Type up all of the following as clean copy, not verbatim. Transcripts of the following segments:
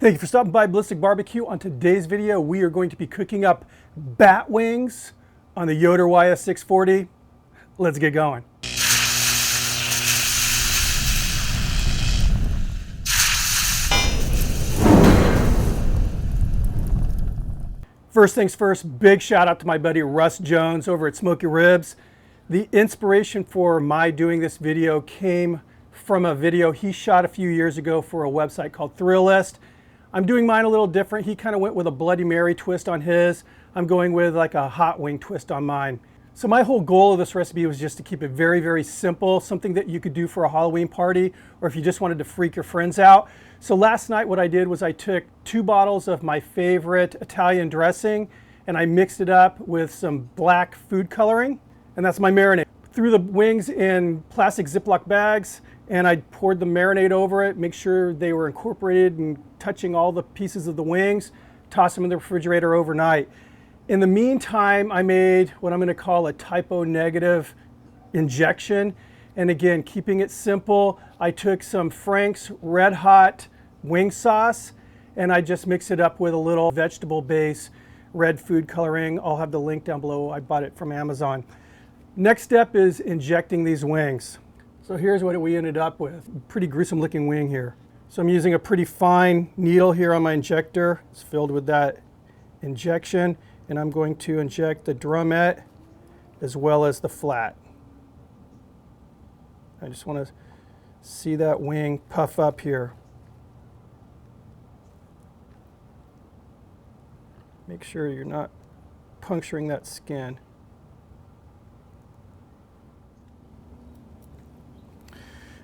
Thank you for stopping by Ballistic Barbecue. On today's video, we are going to be cooking up bat wings on the Yoder YS640. Let's get going. First things first, big shout out to my buddy Russ Jones over at Smoky Ribs. The inspiration for my doing this video came from a video he shot a few years ago for a website called Thrillist. I'm doing mine a little different. He kind of went with a Bloody Mary twist on his. I'm going with like a hot wing twist on mine. So my whole goal of this recipe was just to keep it very, very simple, something that you could do for a Halloween party or if you just wanted to freak your friends out. So last night what I did was I took 2 bottles of my favorite Italian dressing and I mixed it up with some black food coloring, and that's my marinade. Threw the wings in plastic Ziploc bags and I poured the marinade over it, make sure they were incorporated and touching all the pieces of the wings, toss them in the refrigerator overnight. In the meantime, I made what I'm going to call a typo negative injection. And again, keeping it simple, I took some Frank's Red Hot wing sauce and I just mixed it up with a little vegetable base, red food coloring. I'll have the link down below. I bought it from Amazon. Next step is injecting these wings. So here's what we ended up with. Pretty gruesome looking wing here. So I'm using a pretty fine needle here on my injector. It's filled with that injection, and I'm going to inject the drumette as well as the flat. I just want to see that wing puff up here. Make sure you're not puncturing that skin.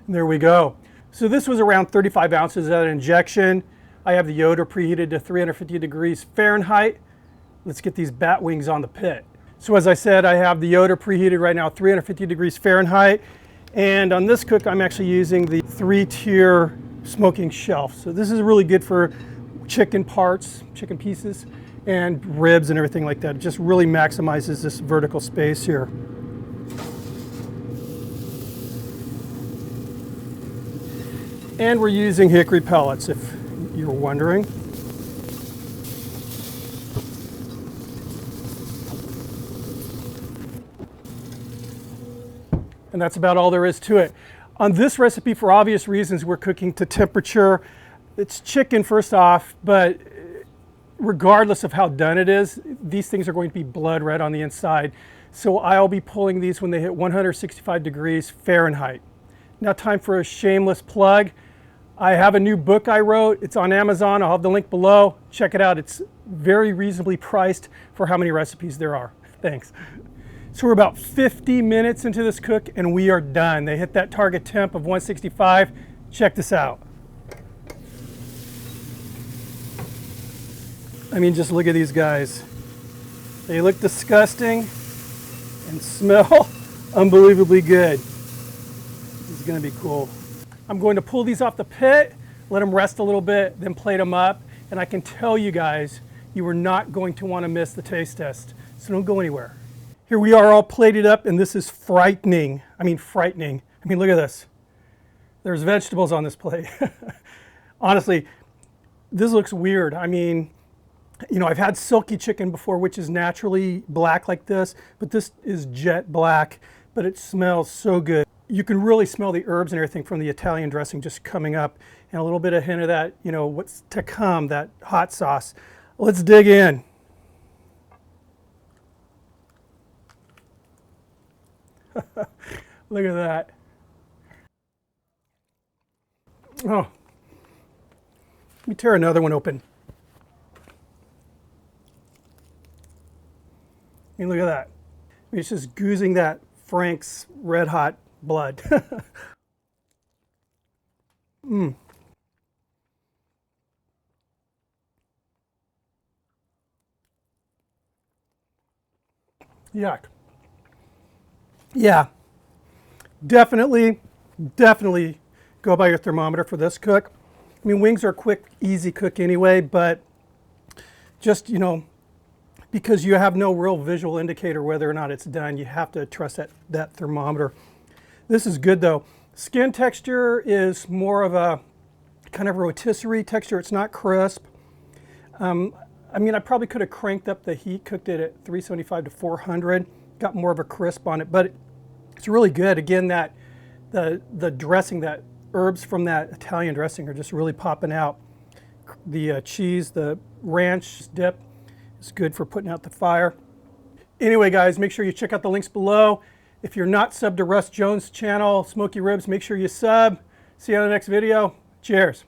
And there we go. So this was around 35 ounces of that injection. I have the Yoder preheated to 350 degrees Fahrenheit. Let's get these bat wings on the pit. So as I said, I have the Yoder preheated right now 350 degrees Fahrenheit. And on this cook, I'm actually using the 3-tier smoking shelf. So this is really good for chicken parts, chicken pieces, and ribs and everything like that. It just really maximizes this vertical space here. And we're using hickory pellets, if you're wondering. And that's about all there is to it. On this recipe, for obvious reasons, we're cooking to temperature. It's chicken first off, but regardless of how done it is, these things are going to be blood red on the inside. So I'll be pulling these when they hit 165 degrees Fahrenheit. Now time for a shameless plug. I have a new book I wrote. It's on Amazon. I'll have the link below. Check it out. It's very reasonably priced for how many recipes there are. Thanks. So we're about 50 minutes into this cook and we are done. They hit that target temp of 165. Check this out. I mean, just look at these guys. They look disgusting and smell unbelievably good. This is going to be cool. I'm going to pull these off the pit, let them rest a little bit, then plate them up. And I can tell you guys, you are not going to want to miss the taste test. So don't go anywhere. Here we are all plated up, and this is frightening. I mean, frightening. I mean, look at this. There's vegetables on this plate. Honestly, this looks weird. I mean, you know, I've had silky chicken before, which is naturally black like this, but this is jet black, but it smells so good. You can really smell the herbs and everything from the Italian dressing just coming up, and a little bit of hint of that, you know, what's to come, that hot sauce. Let's dig in. Look at that. Oh, let me tear another one open. I mean, look at that. I mean, it's just oozing that Frank's Red Hot blood. Yuck. Yeah, definitely go by your thermometer for this cook. I mean, wings are a quick, easy cook anyway, but just, you know, because you have no real visual indicator whether or not it's done, you have to trust that thermometer. This is good though. Skin texture is more of a kind of rotisserie texture. It's not crisp. I mean, I probably could have cranked up the heat, cooked it at 375 to 400, got more of a crisp on it, but it's really good. Again, that the dressing, that herbs from that Italian dressing are just really popping out. The cheese, the ranch dip is good for putting out the fire. Anyway, guys, make sure you check out the links below. If you're not subbed to Russ Jones' channel, Smoky Ribs, make sure you sub. See you on the next video. Cheers.